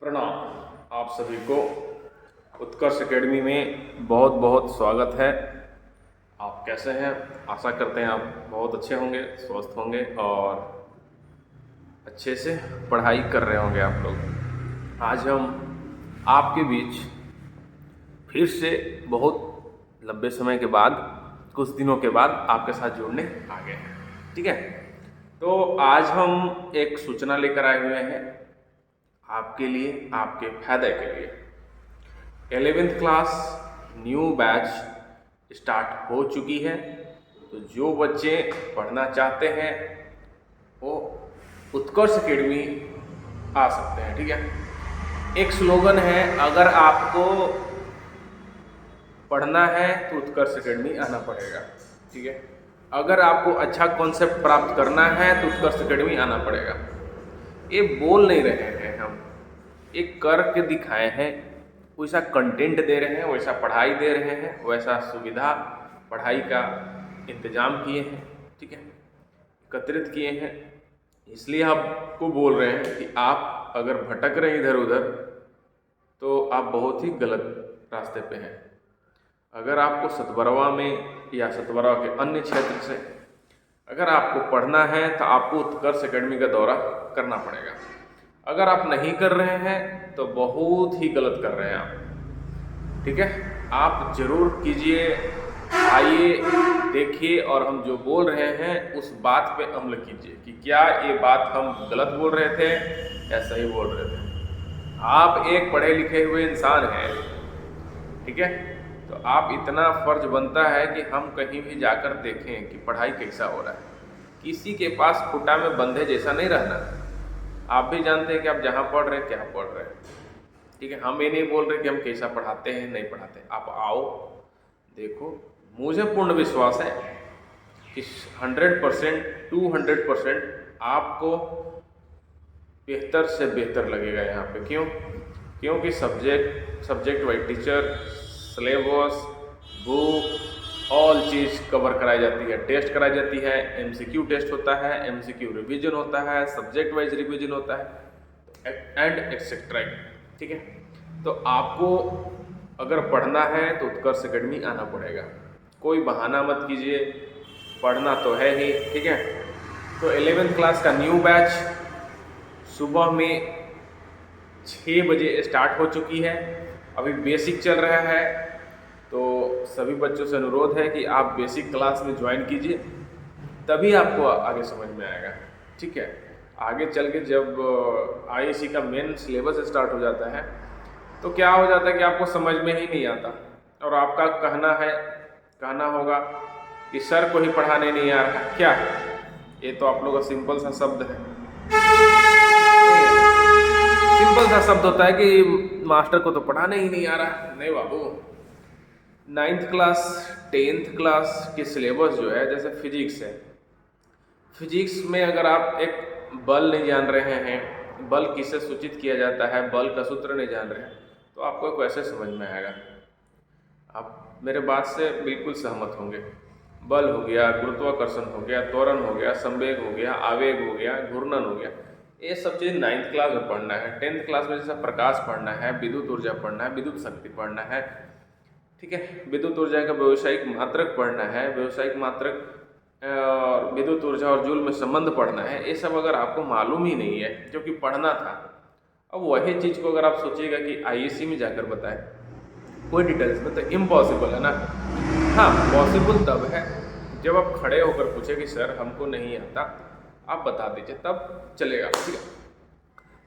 प्रणाम। आप सभी को उत्कर्ष एकेडमी में बहुत बहुत स्वागत है। आप कैसे हैं? आशा करते हैं आप बहुत अच्छे होंगे, स्वस्थ होंगे और अच्छे से पढ़ाई कर रहे होंगे आप लोग। आज हम आपके बीच फिर से बहुत लंबे समय के बाद, कुछ दिनों के बाद आपके साथ जुड़ने आ गए हैं। ठीक है, तो आज हम एक सूचना लेकर आए हुए हैं आपके लिए, आपके फायदे के लिए। 11th class new batch start हो चुकी है। तो जो बच्चे पढ़ना चाहते हैं वो उत्कर्ष एकेडमी आ सकते हैं। ठीक है, एक स्लोगन है, अगर आपको पढ़ना है तो उत्कर्ष एकेडमी आना पड़ेगा। ठीक है, अगर आपको अच्छा कॉन्सेप्ट प्राप्त करना है तो उत्कर्ष एकेडमी आना पड़ेगा। ये बोल नहीं रहे हैं हम, एक कर के दिखाए हैं। वैसा कंटेंट दे रहे हैं, वैसा पढ़ाई दे रहे हैं, वैसा सुविधा पढ़ाई का इंतजाम किए हैं। ठीक है, एकत्रित किए हैं। इसलिए आपको बोल रहे हैं कि आप अगर भटक रहे हैं इधर उधर तो आप बहुत ही गलत रास्ते पे हैं। अगर आपको सतबरवा में या सतबरवा के अन्य क्षेत्र से अगर आपको पढ़ना है तो आपको उत्कर्ष एकेडमी का दौरा करना पड़ेगा। अगर आप नहीं कर रहे हैं तो बहुत ही गलत कर रहे हैं आप। ठीक है, आप जरूर कीजिए, आइए, देखिए और हम जो बोल रहे हैं उस बात पे अमल कीजिए कि क्या ये बात हम गलत बोल रहे थे या सही बोल रहे थे। आप एक पढ़े लिखे हुए इंसान हैं। ठीक है, तो आप इतना फर्ज बनता है कि हम कहीं भी जाकर देखें कि पढ़ाई कैसा हो रहा है। किसी के पास खुटा में बंधे जैसा नहीं रहना। आप भी जानते हैं कि आप जहाँ पढ़ रहे हैं क्या पढ़ रहे हैं। ठीक है, हम ये नहीं बोल रहे कि हम कैसा पढ़ाते हैं, नहीं पढ़ाते। आप आओ, देखो, मुझे पूर्ण विश्वास है कि 100% 200% आपको बेहतर से बेहतर लगेगा यहाँ पे। क्योंकि subject wise teacher, syllabus, book, all चीज़ कवर कराई जाती है, टेस्ट कराई जाती है, एमसीक्यू टेस्ट होता है, एमसीक्यू रिवीजन होता है, सब्जेक्ट वाइज रिवीजन होता है एंड एक्सेट्रा। ठीक है, तो आपको अगर पढ़ना है तो उत्कर्ष एकेडमी आना पड़ेगा। कोई बहाना मत कीजिए, पढ़ना तो है ही। ठीक है, तो 11th क्लास का न्यू बैच सुबह में 6 बजे स्टार्ट हो चुकी है। अभी बेसिक चल रहा है, तो सभी बच्चों से अनुरोध है कि आप बेसिक क्लास में ज्वाइन कीजिए, तभी आपको आगे समझ में आएगा। ठीक है, आगे चल के जब आईएससी का मेन सिलेबस स्टार्ट हो जाता है तो क्या हो जाता है कि आपको समझ में ही नहीं आता और आपका कहना होगा कि सर को ही पढ़ाने नहीं आ रहा। क्या ये तो आप लोग का सिंपल सा शब्द है, सिंपल सा शब्द होता है कि मास्टर को तो पढ़ाने ही नहीं आ रहा। नहीं बाबू, 9th क्लास 10th क्लास के सिलेबस जो है, जैसे फिजिक्स है, फिजिक्स में अगर आप एक बल नहीं जान रहे हैं, बल किससे सूचित किया जाता है, बल का सूत्र नहीं जान रहे हैं, तो आपको कैसे समझ में आएगा? आप मेरे बात से बिल्कुल सहमत होंगे। बल हो गया, गुरुत्वाकर्षण हो गया, त्वरण हो गया, संवेग हो गया, आवेग हो गया, घूर्णन हो गया, ये सब चीज़ 9th क्लास में पढ़ना है। 10th क्लास में जैसे प्रकाश पढ़ना है, विद्युत ऊर्जा पढ़ना है, विद्युत शक्ति पढ़ना है। ठीक है, विद्युत ऊर्जा का व्यवसायिक मात्रक पढ़ना है, व्यवसायिक मात्रक और विद्युत ऊर्जा और जूल में संबंध पढ़ना है। ये सब अगर आपको मालूम ही नहीं है, जो कि पढ़ना था, अब वही चीज़ को अगर आप सोचिएगा कि आईएससी में जाकर बताएं कोई डिटेल्स में, तो इम्पॉसिबल है ना। हाँ, पॉसिबल तब है जब आप खड़े होकर पूछे कि सर हमको नहीं आता, आप बता दीजिए, तब चलेगा। ठीक है,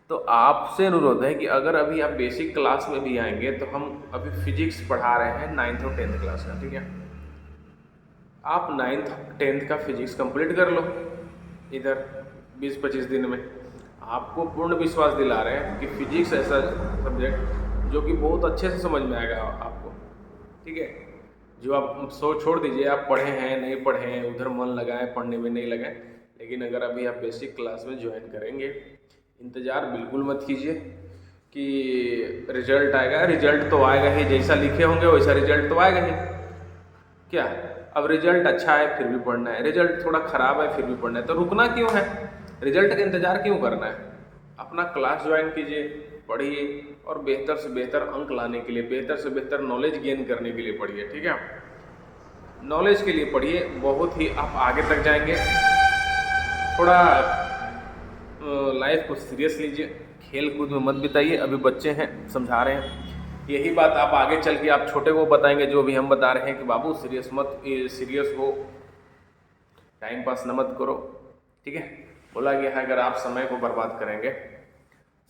तो आपसे अनुरोध है कि अगर अभी आप बेसिक क्लास में भी आएंगे तो हम अभी फिजिक्स पढ़ा रहे हैं 9th और 10th क्लास का। ठीक है, आप 9th 10th का फिजिक्स कंप्लीट कर लो इधर 20-25 दिन में। आपको पूर्ण विश्वास दिला रहे हैं कि फिजिक्स ऐसा सब्जेक्ट जो कि बहुत अच्छे से समझ में आएगा आपको। ठीक है, जो आप छोड़ दीजिए, आप पढ़े हैं नहीं पढ़े हैं, उधर मन लगाएं, पढ़ने में नहीं लगाएं, लेकिन अगर अभी आप बेसिक क्लास में ज्वाइन करेंगे, इंतज़ार बिल्कुल मत कीजिए कि रिजल्ट आएगा। रिजल्ट तो आएगा ही, जैसा लिखे होंगे वैसा रिजल्ट तो आएगा ही। क्या अब रिजल्ट अच्छा है फिर भी पढ़ना है, रिजल्ट थोड़ा ख़राब है फिर भी पढ़ना है, तो रुकना क्यों है? रिजल्ट का इंतज़ार क्यों करना है? अपना क्लास ज्वाइन कीजिए, पढ़िए और बेहतर से बेहतर अंक लाने के लिए, बेहतर से बेहतर नॉलेज गेन करने के लिए पढ़िए, ठीक है। नॉलेज के लिए पढ़िए, बहुत ही आप आगे तक जाएंगे। थोड़ा लाइफ को सीरियस लीजिए, खेल कूद में मत बिताइए, अभी बच्चे हैं, समझा रहे हैं। यही बात आप आगे चल के आप छोटे को बताएंगे, जो भी हम बता रहे हैं कि बाबू सीरियस हो, टाइम पास न मत करो, ठीक है। बोला गया है अगर आप समय को बर्बाद करेंगे,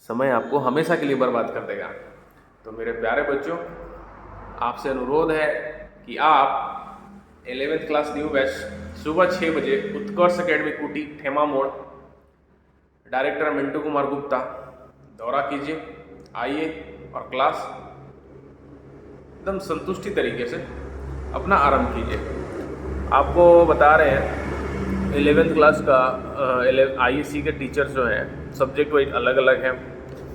समय आपको हमेशा के लिए बर्बाद कर देगा। तो मेरे प्यारे बच्चों, आपसे अनुरोध है कि आप 11th क्लास न्यू बैच सुबह 6 बजे उत्कर्ष एकेडमी कुटी ठेमा मोड़, डायरेक्टर मिंटू कुमार गुप्ता, दौरा कीजिए, आइए और क्लास एकदम संतुष्टि तरीके से अपना आरंभ कीजिए। आपको बता रहे हैं 11th क्लास का IEC के टीचर्स जो हैं सब्जेक्ट वाइज अलग अलग हैं।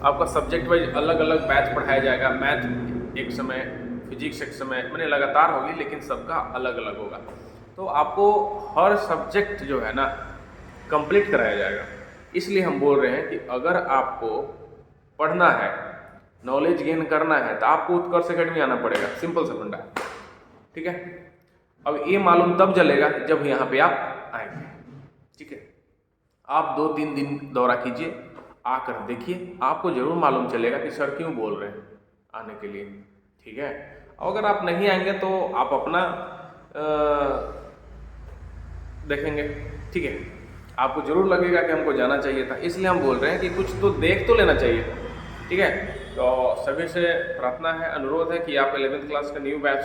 आपका सब्जेक्ट वाइज अलग अलग बैच पढ़ाया जाएगा। मैथ एक समय, फिजिक्स एक समय, मैंने लगातार होगी, लेकिन सबका अलग अलग होगा। तो आपको हर सब्जेक्ट जो है ना कंप्लीट कराया जाएगा। इसलिए हम बोल रहे हैं कि अगर आपको पढ़ना है, नॉलेज गेन करना है, तो आपको उत्कर्ष एकेडमी आना पड़ेगा। सिंपल सा फंडा है, ठीक है। अब ये मालूम तब चलेगा जब यहाँ पे आप आएंगे, ठीक है। आप 2-3 दिन दौरा कीजिए, आकर देखिए, आपको जरूर मालूम चलेगा कि सर क्यों बोल रहे हैं आने के लिए, ठीक है। और अगर आप नहीं आएंगे तो आप अपना देखेंगे, ठीक है। आपको जरूर लगेगा कि हमको जाना चाहिए था, इसलिए हम बोल रहे हैं कि कुछ तो देख तो लेना चाहिए, ठीक है। तो सभी से प्रार्थना है, अनुरोध है कि आप 11th क्लास का न्यू बैच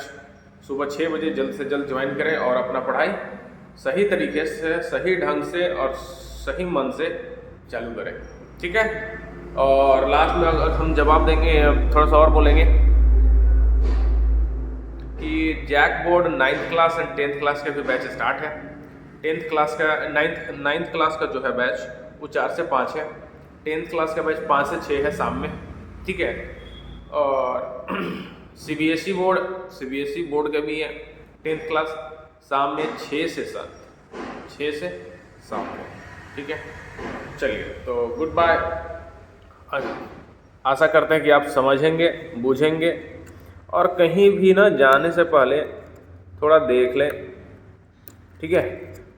सुबह 6 बजे जल्द से जल्द ज्वाइन करें और अपना पढ़ाई सही तरीके से, सही ढंग से और सही मन से चालू करें, ठीक है। और लास्ट में अगर हम जवाब देंगे, थोड़ा सा और बोलेंगे कि JAC board 9th class and 10th class का भी बैच स्टार्ट है। 10th क्लास का 9th क्लास का जो है बैच वो 4 से 5 है। 10th क्लास का बैच 5 से 6 है शाम में, ठीक है। और CBSE बोर्ड का भी है 10th क्लास, शाम में 6 से 7 में, ठीक है। चलिए, तो गुड बाय। आशा करते हैं कि आप समझेंगे, बूझेंगे और कहीं भी ना जाने से पहले थोड़ा देख लें, ठीक है।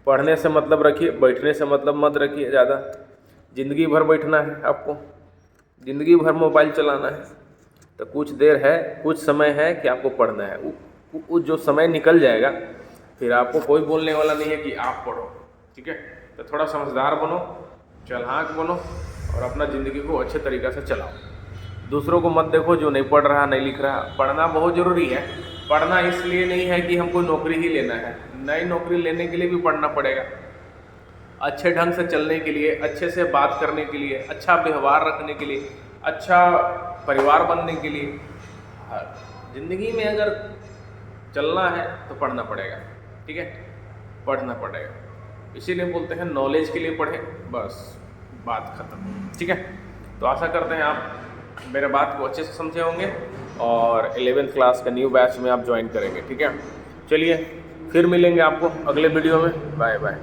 पढ़ने से मतलब रखिए, बैठने से मतलब मत रखिए ज़्यादा। ज़िंदगी भर बैठना है आपको, ज़िंदगी भर मोबाइल चलाना है, तो कुछ देर है, कुछ समय है कि आपको पढ़ना है। वो जो समय निकल जाएगा फिर आपको कोई बोलने वाला नहीं है कि आप पढ़ो, ठीक है। तो थोड़ा समझदार बनो, चालाक बनो और अपना ज़िंदगी को अच्छे तरीक़े से चलाओ। दूसरों को मत देखो जो नहीं पढ़ रहा, नहीं लिख रहा। पढ़ना बहुत ज़रूरी है। पढ़ना इसलिए नहीं है कि हमको नौकरी ही लेना है, नई नौकरी लेने के लिए भी पढ़ना पड़ेगा। अच्छे ढंग से चलने के लिए, अच्छे से बात करने के लिए, अच्छा व्यवहार रखने के लिए, अच्छा परिवार बनने के लिए, ज़िंदगी में अगर चलना है तो पढ़ना पड़ेगा, ठीक है। पढ़ना पड़ेगा, इसीलिए बोलते हैं नॉलेज के लिए पढ़ें, बस बात ख़त्म, ठीक है। तो आशा करते हैं आप मेरे बात को अच्छे से समझे होंगे और 11th क्लास का न्यू बैच में आप ज्वाइन करेंगे, ठीक है। चलिए फिर मिलेंगे आपको अगले वीडियो में। Bye bye.